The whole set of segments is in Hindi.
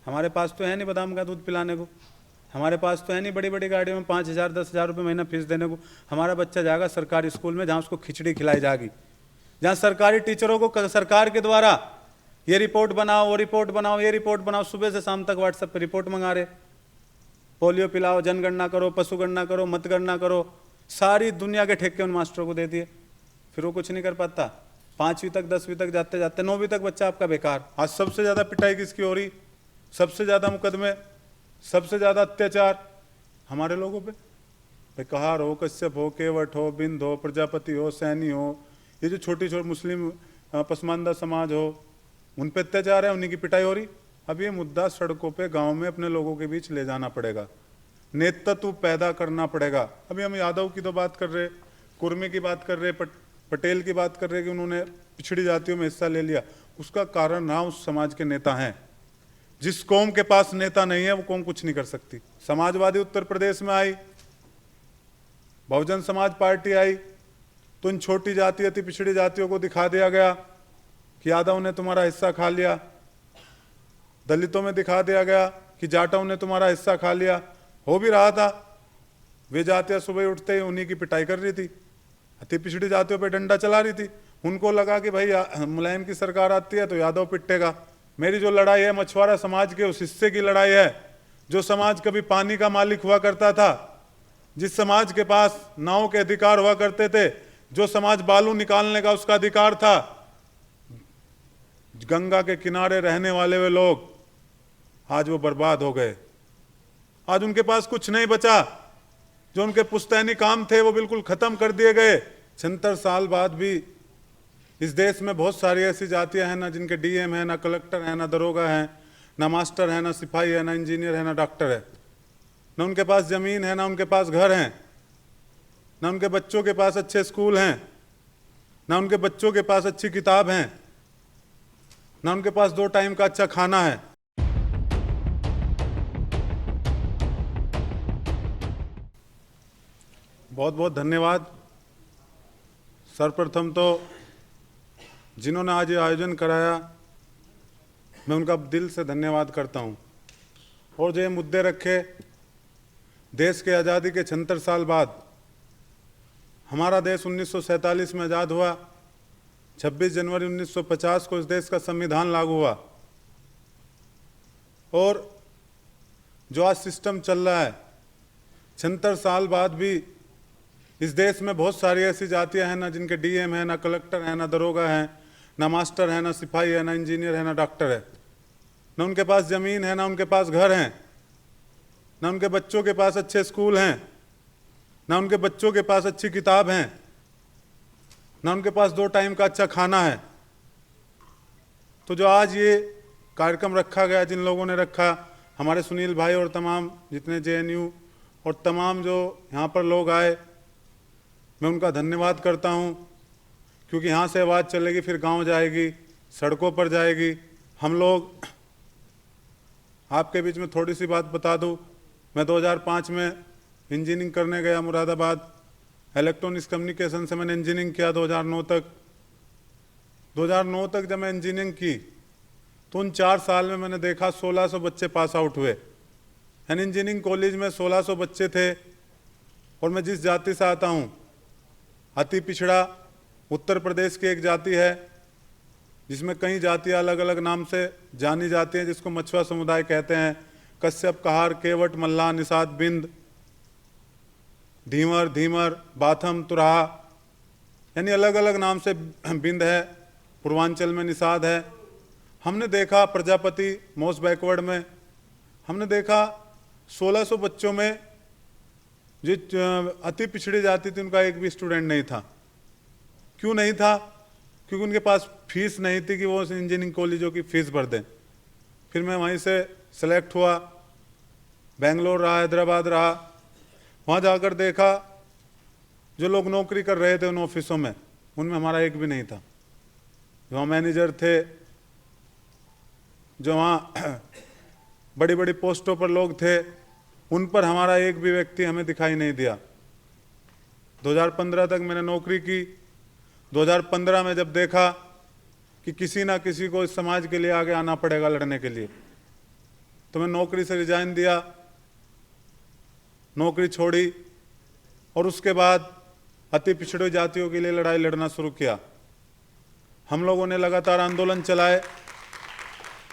हमारे पास तो है नहीं बादाम का दूध पिलाने को, हमारे पास तो है नहीं बड़ी बड़ी गाड़ियों में 5,000 10,000 रुपये महीना फीस देने को। हमारा बच्चा जाएगा सरकारी स्कूल में जहाँ उसको खिचड़ी खिलाई जाएगी, जहाँ सरकारी टीचरों को सरकार के द्वारा ये रिपोर्ट बनाओ, वो रिपोर्ट बनाओ, ये रिपोर्ट बनाओ, सुबह से शाम तक व्हाट्सएप पर रिपोर्ट मंगा रहे। पोलियो पिलाओ, जनगणना करो, पशुगणना करो, मतगणना करो, सारी दुनिया के ठेके उन मास्टरों को दे दिए, फिर वो कुछ नहीं कर पाता। 5वीं तक 10वीं तक जाते जाते 9वीं तक बच्चा आपका बेकार। आज सबसे ज़्यादा पिटाई किसकी हो रही, सबसे ज़्यादा मुकदमे, सबसे ज़्यादा अत्याचार हमारे लोगों पे। भाई कहार हो, कश्यप हो, केवट हो, बिंद हो, प्रजापति हो, सैनी हो, ये जो छोटी छोटी मुस्लिम पसमानदा समाज हो, उन पे अत्याचार है, उन्हीं की पिटाई हो रही। अब ये मुद्दा सड़कों पे गांव में अपने लोगों के बीच ले जाना पड़ेगा, नेतृत्व पैदा करना पड़ेगा। अभी हम यादव की तो बात कर रहे, कुर्मी की बात कर रहे, पटेल की बात कर रहे कि उन्होंने पिछड़ी जातियों में हिस्सा ले लिया। उसका कारण ना उस समाज के नेता हैं। जिस कौम के पास नेता नहीं है वो कौम कुछ नहीं कर सकती। समाजवादी उत्तर प्रदेश में आई, बहुजन समाज पार्टी आई, तो इन छोटी जाति अति पिछड़ी जातियों को दिखा दिया गया कि यादव ने तुम्हारा हिस्सा खा लिया। दलितों में दिखा दिया गया कि जाटों ने तुम्हारा हिस्सा खा लिया। हो भी रहा था, वे जातियां सुबह उठते ही उन्हीं की पिटाई कर रही थी, अति पिछड़ी जातियों पे डंडा चला रही थी। उनको लगा कि भाई मुलायम की सरकार आती है तो यादव पिटेगा। मेरी जो लड़ाई है मछुआरा समाज के उस हिस्से की लड़ाई है, जो समाज कभी पानी का मालिक हुआ करता था, जिस समाज के पास नाव के अधिकार हुआ करते थे, जो समाज बालू निकालने का उसका अधिकार था। गंगा के किनारे रहने वाले वे लोग आज वो बर्बाद हो गए। आज उनके पास कुछ नहीं बचा, जो उनके पुश्तैनी काम थे वो बिल्कुल खत्म कर दिए गए। 76 साल बाद भी इस देश में बहुत सारी ऐसी जातियां हैं ना जिनके डीएम है, ना कलेक्टर है, ना दरोगा है, ना मास्टर है, ना सिपाही है, ना इंजीनियर है, ना डॉक्टर है। ना उनके पास जमीन है, ना उनके पास घर हैं, ना उनके बच्चों के पास अच्छे स्कूल हैं, ना उनके बच्चों के पास अच्छी किताब हैं, ना उनके पास 2 टाइम का अच्छा खाना है। बहुत बहुत धन्यवाद। सर्वप्रथम तो जिन्होंने आज ये आयोजन कराया, मैं उनका दिल से धन्यवाद करता हूँ। और जो ये मुद्दे रखे, देश के आज़ादी के 76 साल बाद हमारा देश 1947 में आज़ाद हुआ, 26 जनवरी 1950 को इस देश का संविधान लागू हुआ। और जो आज सिस्टम चल रहा है, 76 साल बाद भी इस देश में बहुत सारी ऐसी जातियां हैं ना जिनके डीएम है, ना कलेक्टर है, ना दरोगा है, ना मास्टर है, ना सिपाही है, ना इंजीनियर है, ना डॉक्टर है। ना उनके पास ज़मीन है, ना उनके पास घर हैं, ना उनके बच्चों के पास अच्छे स्कूल हैं, ना उनके बच्चों के पास अच्छी किताब हैं, ना उनके पास 2 टाइम का अच्छा खाना है। तो जो आज ये कार्यक्रम रखा गया, जिन लोगों ने रखा, हमारे सुनील भाई और तमाम जितने जेएनयू और तमाम जो यहाँ पर लोग आए, मैं उनका धन्यवाद करता हूँ। क्योंकि यहाँ से आवाज़ चलेगी, फिर गांव जाएगी, सड़कों पर जाएगी। हम लोग, आपके बीच में थोड़ी सी बात बता दूँ, मैं 2005 में इंजीनियरिंग करने गया मुरादाबाद। इलेक्ट्रॉनिक्स कम्युनिकेशन से मैंने इंजीनियरिंग किया 2009 तक। 2009 तक जब मैं इंजीनियरिंग की तो उन 4 साल में मैंने देखा 1600 बच्चे पास आउट हुए। यानी इंजीनियरिंग कॉलेज में 1600 बच्चे थे। और मैं जिस जाति से आता हूँ, अति पिछड़ा उत्तर प्रदेश की एक जाति है, जिसमें कई जातियाँ अलग अलग नाम से जानी जाती हैं, जिसको मछुआ समुदाय कहते हैं। कश्यप, कहार, केवट, मल्लाह, निषाद, बिंद, धीमर, धीमर, बाथम, तुराहा, यानी अलग अलग नाम से बिंद है। पूर्वांचल में निषाद है। हमने देखा प्रजापति मोस्ट बैकवर्ड में, हमने देखा 1600 बच्चों में जो अति पिछड़ी जाति थी उनका एक भी स्टूडेंट नहीं था। क्यों नहीं था? क्योंकि उनके पास फीस नहीं थी कि वो इंजीनियरिंग कॉलेजों की फ़ीस भर दें। फिर मैं वहीं से सेलेक्ट हुआ, बेंगलोर रहा, हैदराबाद रहा। वहाँ जाकर देखा जो लोग नौकरी कर रहे थे उन ऑफिसों में, उनमें हमारा एक भी नहीं था। जो वहाँ मैनेजर थे, जो वहाँ बड़ी बड़ी पोस्टों पर लोग थे, उन पर हमारा एक भी व्यक्ति हमें दिखाई नहीं दिया। 2015 तक मैंने नौकरी की। 2015 में जब देखा कि किसी ना किसी को इस समाज के लिए आगे आना पड़ेगा लड़ने के लिए, तो मैं नौकरी से रिजाइन दिया, नौकरी छोड़ी और उसके बाद अति पिछड़ी जातियों के लिए लड़ाई लड़ना शुरू किया। हम लोगों ने लगातार आंदोलन चलाए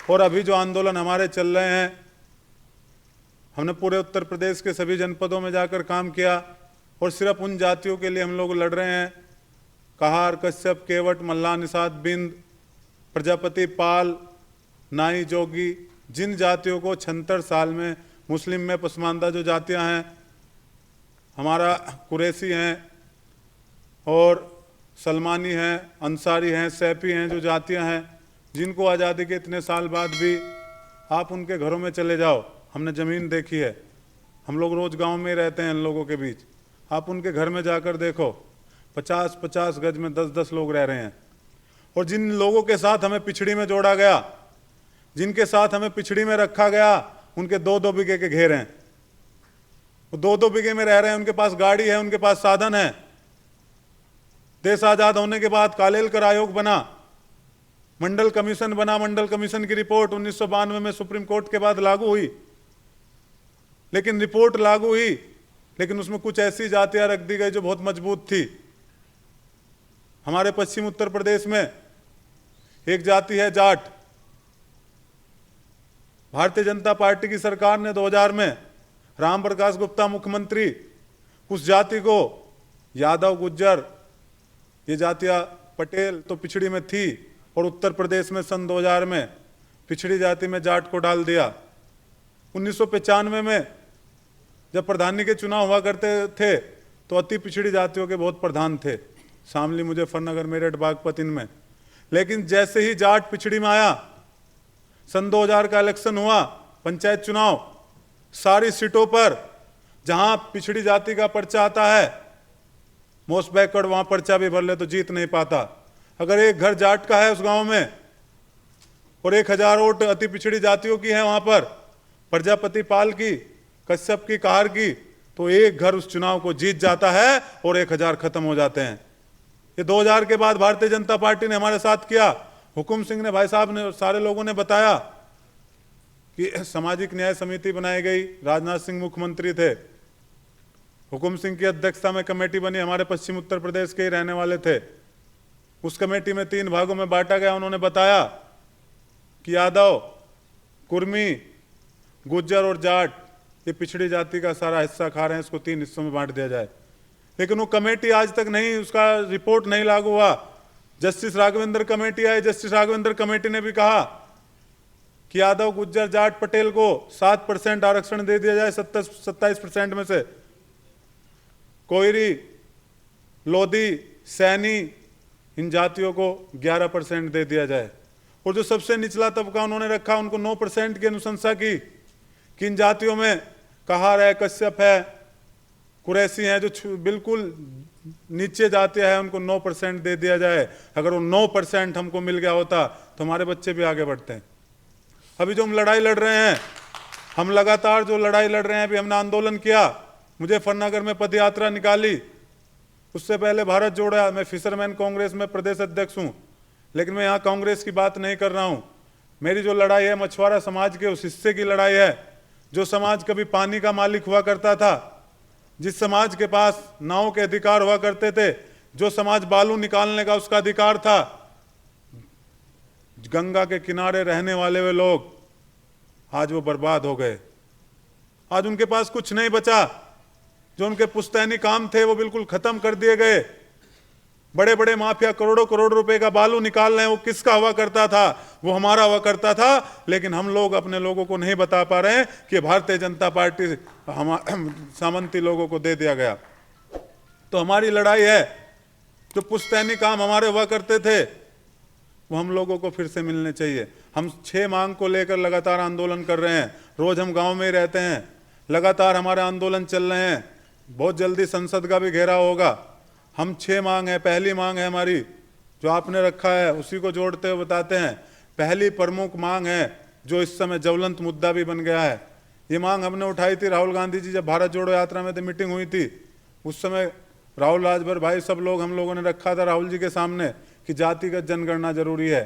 और अभी जो आंदोलन हमारे चल रहे हैं, हमने पूरे उत्तर प्रदेश के सभी जनपदों में जाकर काम किया और सिर्फ उन जातियों के लिए हम लोग लड़ रहे हैं, कहार, कश्यप, केवट, मल्लाह, निषाद, बिंद, प्रजापति, पाल, नाई, जोगी, जिन जातियों को 76 साल में, मुस्लिम में पसमानदा जो जातियां हैं, हमारा कुरैशी हैं और सलमानी हैं, अंसारी हैं, सैफी हैं, जो जातियां हैं जिनको आज़ादी के इतने साल बाद भी आप उनके घरों में चले जाओ, हमने ज़मीन देखी है, हम लोग रोज़ गांव में ही रहते हैं इन लोगों के बीच, आप उनके घर में जाकर देखो 50-50 गज में 10-10 लोग रह रहे हैं। और जिन लोगों के साथ हमें पिछड़ी में जोड़ा गया, जिनके साथ हमें पिछड़ी में रखा गया, उनके 2-2 बीघे के घेर हैं, वो 2-2 बीघे में रह रहे हैं, उनके पास गाड़ी है, उनके पास साधन है। देश आज़ाद होने के बाद कालेलकर आयोग बना, मंडल कमीशन बना, मंडल कमीशन की रिपोर्ट 1992 में सुप्रीम कोर्ट के बाद लागू हुई, लेकिन रिपोर्ट लागू हुई, लेकिन उसमें कुछ ऐसी जातियां रख दी गई जो बहुत मजबूत थी। हमारे पश्चिम उत्तर प्रदेश में एक जाति है जाट। भारतीय जनता पार्टी की सरकार ने 2000 में राम प्रकाश गुप्ता मुख्यमंत्री, उस जाति को यादव, गुज्जर, ये जातियां, पटेल तो पिछड़ी में थी, और उत्तर प्रदेश में सन 2000 में पिछड़ी जाति में जाट को डाल दिया। 1995 में जब प्रधानी के चुनाव हुआ करते थे तो अति पिछड़ी जातियों के बहुत प्रधान थे, शामली, मुजफ्फरनगर, मेरठ, बागपत, इनमें। लेकिन जैसे ही जाट पिछड़ी में आया, सन 2000 का इलेक्शन हुआ, पंचायत चुनाव, सारी सीटों पर जहां पिछड़ी जाति का पर्चा आता है, मोस्ट बैकवर्ड, वहां पर्चा भी भर ले तो जीत नहीं पाता। अगर एक घर जाट का है उस गांव में और 1000 वोट अति पिछड़ी जातियों की है वहां पर, प्रजापति, पाल की, कश्यप की, कहार की, तो एक घर उस चुनाव को जीत जाता है और 1000 खत्म हो जाते हैं। ये 2000 के बाद भारतीय जनता पार्टी ने हमारे साथ किया। हुकुम सिंह ने, भाई साहब ने, सारे लोगों ने बताया कि सामाजिक न्याय समिति बनाई गई, राजनाथ सिंह मुख्यमंत्री थे, हुकुम सिंह की अध्यक्षता में कमेटी बनी, हमारे पश्चिम उत्तर प्रदेश के ही रहने वाले थे। उस कमेटी में 3 भागों में बांटा गया। उन्होंने बताया कि यादव, कुर्मी, गुज्जर और जाट ये पिछड़ी जाति का सारा हिस्सा खा रहे हैं, इसको 3 हिस्सों में बांट दिया जाए। लेकिन वो कमेटी आज तक नहीं, उसका रिपोर्ट नहीं लागू हुआ। जस्टिस राघवेंद्र कमेटी आई, जस्टिस राघवेंद्र कमेटी ने भी कहा कि यादव, गुज्जर, जाट, पटेल को 7% आरक्षण दे दिया जाए 27% में से, कोयरी, लोधी, सैनी, इन जातियों को 11% दे दिया जाए। और जो सबसे निचला तबका उन्होंने रखा, उनको 9% की अनुशंसा की कि इन जातियों में कहार है, कश्यप है, कुरैशी हैं, जो बिल्कुल नीचे जाते हैं, उनको 9% दे दिया जाए। अगर वो 9% हमको मिल गया होता तो हमारे बच्चे भी आगे बढ़ते हैं। अभी जो हम लड़ाई लड़ रहे हैं, हम लगातार जो लड़ाई लड़ रहे हैं, अभी हमने आंदोलन किया, मुजफ्फरनगर में पद यात्रा निकाली, उससे पहले भारत जोड़ा, मैं फिशरमैन कांग्रेस में प्रदेश अध्यक्ष हूँ, लेकिन मैं यहाँ कांग्रेस की बात नहीं कर रहा हूँ। मेरी जो लड़ाई है मछुआरा समाज के उस हिस्से की लड़ाई है, जो समाज कभी पानी का मालिक हुआ करता था, जिस समाज के पास नाव के अधिकार हुआ करते थे, जो समाज बालू निकालने का उसका अधिकार था, गंगा के किनारे रहने वाले वे लोग आज वो बर्बाद हो गए। आज उनके पास कुछ नहीं बचा, जो उनके पुश्तैनी काम थे वो बिल्कुल खत्म कर दिए गए। बड़े बड़े माफिया करोड़ों करोड़ रुपए का बालू निकाल रहे हैं, वो किसका हुआ करता था? वो हमारा हुआ करता था। लेकिन हम लोग अपने लोगों को नहीं बता पा रहे हैं कि भारतीय जनता पार्टी हम सामंती लोगों को दे दिया गया। तो हमारी लड़ाई है, जो पुश्तैनी काम हमारे हुआ करते थे वो हम लोगों को फिर से मिलने चाहिए। हम 6 मांग को लेकर लगातार आंदोलन कर रहे हैं। रोज हम गांव में ही रहते हैं, लगातार हमारे आंदोलन चल रहे हैं। बहुत जल्दी संसद का भी घेराव होगा। हम 6 मांग है। पहली मांग है हमारी, जो आपने रखा है उसी को जोड़ते हुए बताते हैं। पहली प्रमुख मांग है, जो इस समय ज्वलंत मुद्दा भी बन गया है। ये मांग हमने उठाई थी, राहुल गांधी जी जब भारत जोड़ो यात्रा में मीटिंग हुई थी, उस समय राहुल, राजभर भाई, सब लोग हम लोगों ने रखा था राहुल जी के सामने कि जातिगत जनगणना जरूरी है।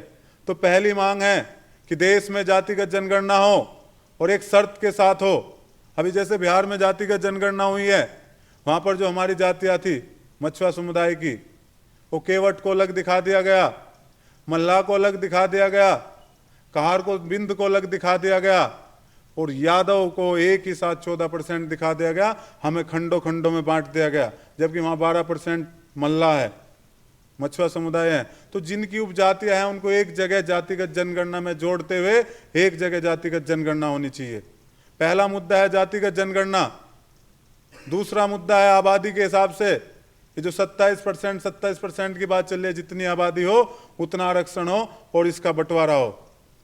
तो पहली मांग है कि देश में जातिगत जनगणना हो और एक शर्त के साथ हो। अभी जैसे बिहार में जातिगत जनगणना हुई है, वहां पर जो हमारी जातियां थी मछुआ समुदाय की, वो केवट को अलग दिखा दिया गया, मल्लाह को अलग दिखा दिया गया, कहार को बिंद को अलग दिखा दिया गया, और यादव को एक ही साथ 14% दिखा दिया गया। हमें खंडों खंडों में बांट दिया गया, जबकि वहां 12% मल्लाह है, मछुआ समुदाय है। तो जिनकी उपजातियां हैं उनको एक जगह जातिगत जनगणना में जोड़ते हुए एक जगह जातिगत जनगणना होनी चाहिए। पहला मुद्दा है जातिगत जनगणना। दूसरा मुद्दा है आबादी के हिसाब से, ये जो 27% की बात चल रही है, जितनी आबादी हो उतना आरक्षण हो और इसका बंटवारा हो।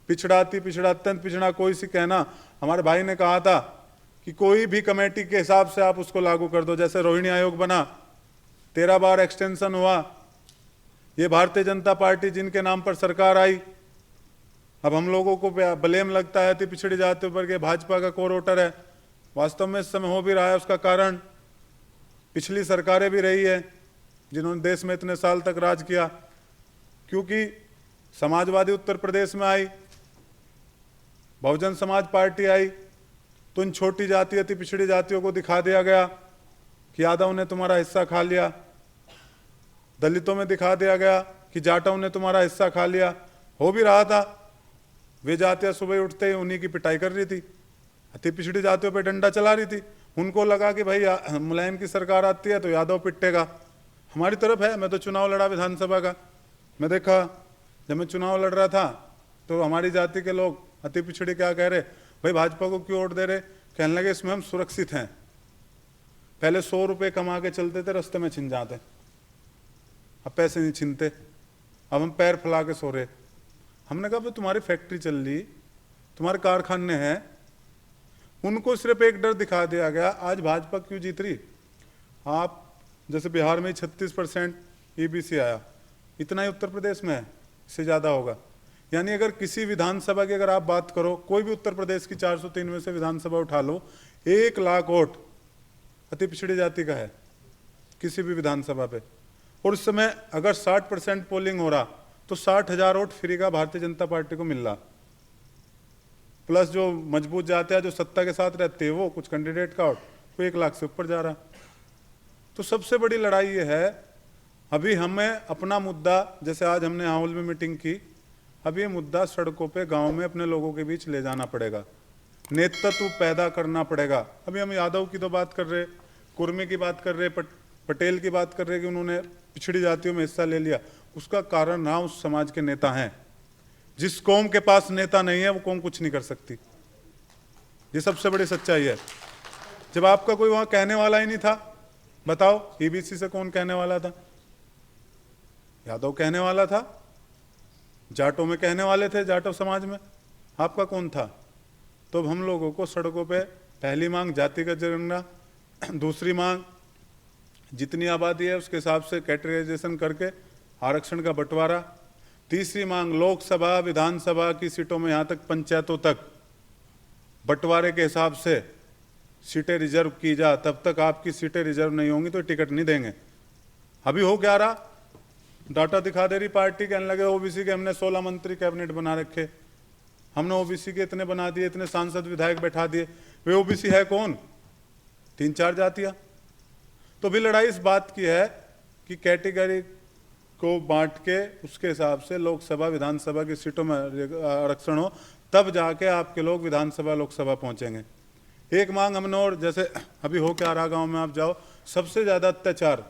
पिछड़ा अति पिछड़ा अत्यंत पिछड़ा कोई सी कहना, हमारे भाई ने कहा था कि कोई भी कमेटी के हिसाब से आप उसको लागू कर दो। जैसे रोहिणी आयोग बना, 13 बार एक्सटेंशन हुआ, ये भारतीय जनता पार्टी जिनके नाम पर सरकार आई। अब हम लोगों को ब्लेम लगता है अति पिछड़ी जातियों पर कि भाजपा का कोर वोटर है, वास्तव में इस समय हो भी रहा है। उसका कारण पिछली सरकारें भी रही है जिन्होंने देश में इतने साल तक राज किया, क्योंकि समाजवादी उत्तर प्रदेश में आई, बहुजन समाज पार्टी आई, तो इन छोटी जाति अति पिछड़ी जातियों को दिखा दिया गया कि यादव ने तुम्हारा हिस्सा खा लिया, दलितों में दिखा दिया गया कि जाटों ने तुम्हारा हिस्सा खा लिया। हो भी रहा था, वे जातियां सुबह उठते ही उन्हीं की पिटाई कर रही थी, अति पिछड़ी जातियों पे डंडा चला रही थी। उनको लगा कि भाई मुलायम की सरकार आती है तो यादव पिटेगा। हमारी तरफ है, मैं तो चुनाव लड़ा विधानसभा का, मैं देखा जब मैं चुनाव लड़ रहा था तो हमारी जाति के लोग अति पिछड़ी क्या कह रहे, भाई भाजपा को क्यों वोट दे रहे, कहने लगे इसमें हम सुरक्षित हैं। पहले 100 रुपये कमा के चलते थे, रास्ते में छिन जाते, अब पैसे नहीं छीनते, अब हम पैर फैला के सो रहे। हमने कहा भाई तुम्हारी फैक्ट्री चल रही, तुम्हारे कारखाने हैं, उनको सिर्फ एक डर दिखा दिया गया। आज भाजपा क्यों जीत रही, आप जैसे बिहार में 36% ईबीसी आया, इतना ही उत्तर प्रदेश में है, इससे ज़्यादा होगा। यानी अगर किसी विधानसभा की अगर आप बात करो, कोई भी उत्तर प्रदेश की 403 में से विधानसभा उठा लो, 1 लाख वोट अति पिछड़ी जाति का है किसी भी विधानसभा पे। और उस समय अगर 60% पोलिंग हो रहा तो 60,000 वोट फ्री का भारतीय जनता पार्टी को मिल रहा, प्लस जो मजबूत जाते हैं जो सत्ता के साथ रहते हैं वो कुछ कैंडिडेट का वोट वो 1 लाख से ऊपर जा रहा। तो सबसे बड़ी लड़ाई ये है, अभी हमें अपना मुद्दा, जैसे आज हमने हाउल में मीटिंग की, अब ये मुद्दा सड़कों पे गांव में अपने लोगों के बीच ले जाना पड़ेगा, नेतृत्व पैदा करना पड़ेगा। अभी हम यादव की तो बात कर रहे, कुर्मी की बात कर रहे, पटेल की बात कर रहे कि उन्होंने पिछड़ी जातियों में हिस्सा ले लिया। उसका कारण ना उस समाज के नेता हैं। जिस कौम के पास नेता नहीं है वो कौम कुछ नहीं कर सकती, ये सबसे बड़ी सच्चाई है। जब आपका कोई वहां कहने वाला ही नहीं था, बताओ ईबीसी से कौन कहने वाला था, यादव कहने वाला था, जाटों में कहने वाले थे, जाटो समाज में, आपका कौन था। तो हम लोगों को सड़कों पे पहली मांग जातिगत जनगणना, दूसरी मांग जितनी आबादी है उसके हिसाब से कैटेगराइजेशन करके आरक्षण का बंटवारा, तीसरी मांग लोकसभा विधानसभा की सीटों में यहाँ तक पंचायतों तक बंटवारे के हिसाब से सीटें रिजर्व की जा, तब तक आपकी सीटें रिजर्व नहीं होंगी तो टिकट नहीं देंगे। अभी हो क्या रहा, डाटा दिखा दे रही पार्टी, कहने लगे ओबीसी के हमने 16 मंत्री कैबिनेट बना रखे, हमने ओबीसी के इतने बना दिए, इतने सांसद विधायक बैठा दिए। वे ओबीसी है कौन, 3-4 जातियां। तो भी लड़ाई इस बात की है कि कैटेगरी को बांट के उसके हिसाब से लोकसभा विधानसभा की सीटों में आरक्षण हो, तब जाके आपके लोग विधानसभा लोकसभा पहुंचेंगे। एक मांग हमने, और जैसे अभी हो क्या रहा गांव में आप जाओ, सबसे ज्यादा अत्याचार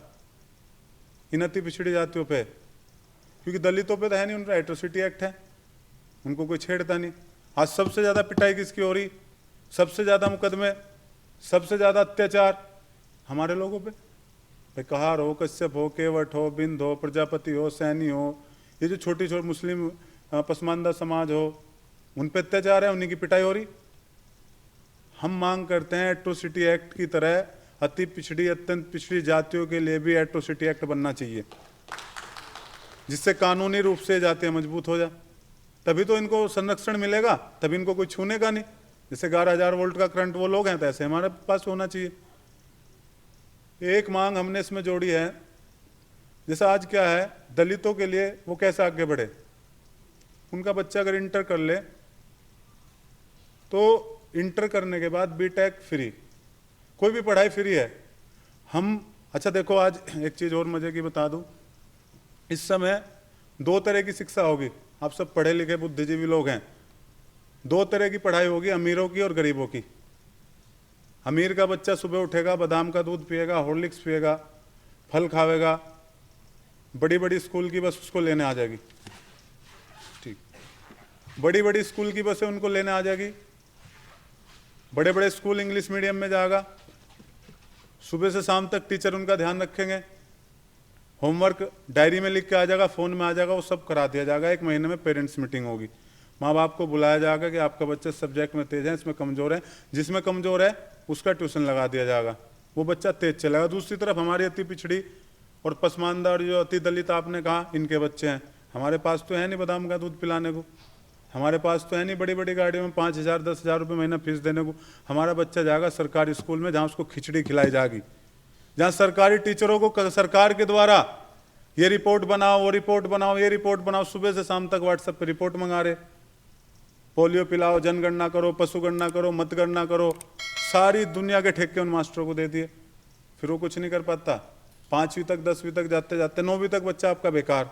इन अति पिछड़ी जातियों पे, क्योंकि दलितों पे तो है नहीं, उनका एट्रोसिटी एक्ट है, उनको कोई छेड़ता नहीं। आज सबसे ज्यादा पिटाई किसकी हो रही, सबसे ज्यादा मुकदमे, सबसे ज्यादा अत्याचार हमारे लोगों पे। भाई कहार हो, कश्यप हो, केवट हो, बिंद हो, प्रजापति हो, सैनी हो, ये जो छोटी छोटी मुस्लिम पसमानदा समाज हो, उन पे अत्याचार है, उन्हीं की पिटाई हो रही। हम मांग करते हैं एट्रोसिटी एक्ट की तरह अति पिछड़ी अत्यंत पिछड़ी जातियों के लिए भी एट्रोसिटी एक्ट बनना चाहिए, जिससे कानूनी रूप से जातियां मजबूत हो जाए, तभी तो इनको संरक्षण मिलेगा, तभी इनको कोई छूने का नहीं। जैसे 11,000 वोल्ट का करंट वो लोग हैं, तो ऐसे हमारे पास होना चाहिए। एक मांग हमने इसमें जोड़ी है, जैसे आज क्या है, दलितों के लिए वो कैसे आगे बढ़े। उनका बच्चा अगर इंटर कर ले तो इंटर करने के बाद बीटेक फ्री, कोई भी पढ़ाई फ्री है। हम अच्छा देखो, आज एक चीज़ और मज़े की बता दूं, इस समय दो तरह की शिक्षा होगी। आप सब पढ़े लिखे बुद्धिजीवी लोग हैं। दो तरह की पढ़ाई होगी, अमीरों की और गरीबों की। अमीर का बच्चा सुबह उठेगा, बादाम का दूध पिएगा, हॉर्लिक्स पिएगा, फल खावेगा, बड़ी बड़ी स्कूल की बस उसको लेने आ जाएगी। ठीक, बड़ी बड़ी स्कूल की बसें उनको लेने आ जाएगी, बड़े बड़े स्कूल इंग्लिश मीडियम में जाएगा, सुबह से शाम तक टीचर उनका ध्यान रखेंगे, होमवर्क डायरी में लिख के आ जाएगा, फ़ोन में आ जाएगा, वो सब करा दिया जाएगा। एक महीने में पेरेंट्स मीटिंग होगी, माँ बाप को बुलाया जाएगा कि आपका बच्चा सब्जेक्ट में तेज है, इसमें कमज़ोर है, जिसमें कमज़ोर है उसका ट्यूशन लगा दिया जाएगा, वो बच्चा तेज चलेगा। दूसरी तरफ हमारी अति पिछड़ी और पसमानदा और जो अति दलित आपने कहा, इनके बच्चे हैं, हमारे पास तो है नहीं बादाम का दूध पिलाने को, हमारे पास तो है नहीं बड़ी बड़ी गाड़ियों में 5,000 10,000 रुपये महीना फीस देने को। हमारा बच्चा जाएगा सरकारी स्कूल में, जहाँ उसको खिचड़ी खिलाई जाएगी, जहाँ सरकारी टीचरों को सरकार के द्वारा ये रिपोर्ट बनाओ, वो रिपोर्ट बनाओ, ये रिपोर्ट बनाओ, सुबह से शाम तक व्हाट्सएप पे रिपोर्ट मंगा रहे, पोलियो पिलाओ, जनगणना करो, पशुगणना करो, मतगणना करो, सारी दुनिया के ठेके उन मास्टरों को दे दिए। फिर वो कुछ नहीं कर पाता। 5वीं तक 10वीं तक जाते जाते 9वीं तक बच्चा आपका बेकार,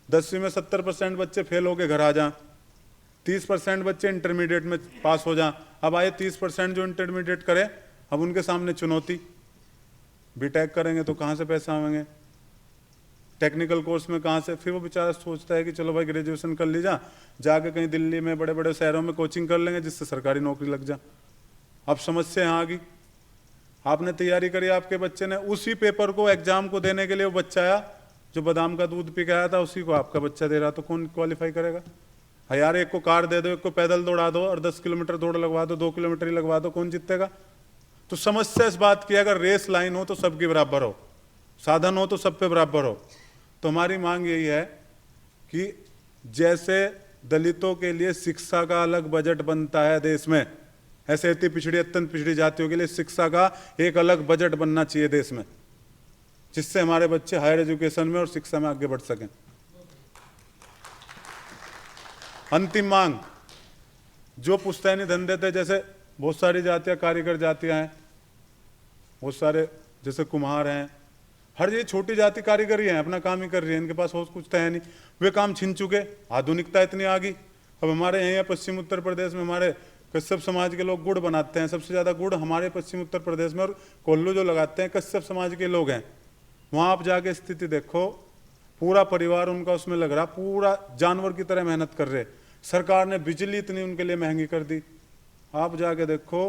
10वीं में 70% बच्चे फेल होके घर आ जाएं, 30% बच्चे इंटरमीडिएट में पास हो जाएं। अब आए 30% जो इंटरमीडिएट करें, अब उनके सामने चुनौती, बीटेक करेंगे तो कहाँ से पैसे आएंगे, टेक्निकल कोर्स में कहाँ से। फिर वो बेचारा सोचता है कि चलो भाई ग्रेजुएशन कर लीजा, जाके कहीं दिल्ली में बड़े बड़े शहरों में कोचिंग कर लेंगे जिससे सरकारी नौकरी लग जा। अब समस्या यहाँ आ गई, आपने तैयारी करी, आपके बच्चे ने उसी पेपर को एग्जाम को देने के लिए वो बच्चा आया जो बादाम का दूध पी के आया था, उसी को आपका बच्चा दे रहा, तो कौन क्वालिफाई करेगा? यार एक को कार दे दो, एक को पैदल दौड़ा दो और 10 किलोमीटर दौड़ लगवा दो, 2 किलोमीटर ही लगवा दो, कौन जीतेगा? तो समस्या इस बात की, अगर रेस लाइन हो तो सबकी बराबर हो, साधन हो तो सब पे बराबर हो। तो हमारी मांग यही है कि जैसे दलितों के लिए शिक्षा का अलग बजट बनता है देश में, ऐसे अति पिछड़ी अत्यंत पिछड़ी जातियों के लिए शिक्षा का एक अलग बजट बनना चाहिए देश में, जिससे हमारे बच्चे हायर एजुकेशन में और शिक्षा में आगे बढ़ सकें। अंतिम मांग, जो पुश्तैनी धंधे थे, जैसे बहुत सारी जातियां कारीगर जातियां हैं, बहुत सारे जैसे कुम्हार हैं, हर ये छोटी जाति कारीगर ही हैं, अपना काम ही कर रही है, इनके पास और कुछ तो है नहीं, वे काम छिन चुके, आधुनिकता इतनी आ गई। अब हमारे यहाँ पश्चिम उत्तर प्रदेश में हमारे कश्यप समाज के लोग गुड़ बनाते हैं, सबसे ज़्यादा गुड़ हमारे पश्चिम उत्तर प्रदेश में, और कोल्लू जो लगाते हैं कश्यप समाज के लोग हैं। वहाँ आप जाके स्थिति देखो, पूरा परिवार उनका उसमें लग रहा, पूरा जानवर की तरह मेहनत कर रहे। सरकार ने बिजली इतनी उनके लिए महंगी कर दी, आप जाके देखो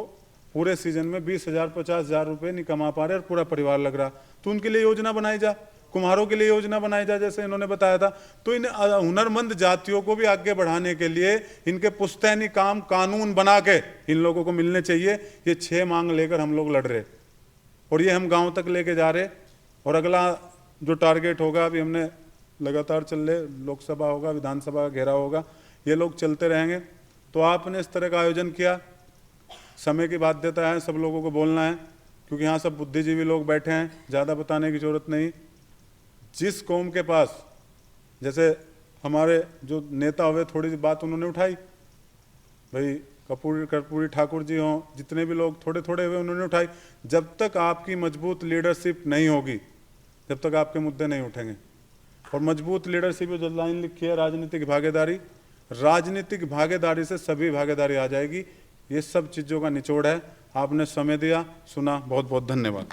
पूरे सीजन में 20,000 50,000 रुपये नहीं कमा पा रहे और पूरा परिवार लग रहा। तो उनके लिए योजना बनाई जा, कुम्हारों के लिए योजना बनाई जा, जैसे इन्होंने बताया था। तो इन हुनरमंद जातियों को भी आगे बढ़ाने के लिए इनके पुश्तैनी काम कानून बना के इन लोगों को मिलने चाहिए। ये 6 मांग लेकर हम लोग लड़ रहे और ये हम गांव तक लेके जा रहे। और अगला जो टारगेट होगा, अभी हमने लगातार चल रहे, लोकसभा होगा, विधानसभा का घेराव होगा, ये लोग चलते रहेंगे। तो आपने इस तरह का आयोजन किया, समय की बाध्यता है, सब लोगों को बोलना है, क्योंकि यहाँ सब बुद्धिजीवी लोग बैठे हैं, ज़्यादा बताने की ज़रूरत नहीं। जिस कौम के पास, जैसे हमारे जो नेता हुए, थोड़ी सी बात उन्होंने उठाई, भाई कर्पूरी ठाकुर जी हों, जितने भी लोग थोड़े थोड़े हुए उन्होंने उठाई। जब तक आपकी मजबूत लीडरशिप नहीं होगी, जब तक आपके मुद्दे नहीं उठेंगे। और मजबूत लीडरशिप जो लाइन लिखी है, राजनीतिक भागीदारी, राजनीतिक भागीदारी से सभी भागीदारी आ जाएगी। ये सब चीज़ों का निचोड़ है। आपने समय दिया, सुना, बहुत बहुत धन्यवाद।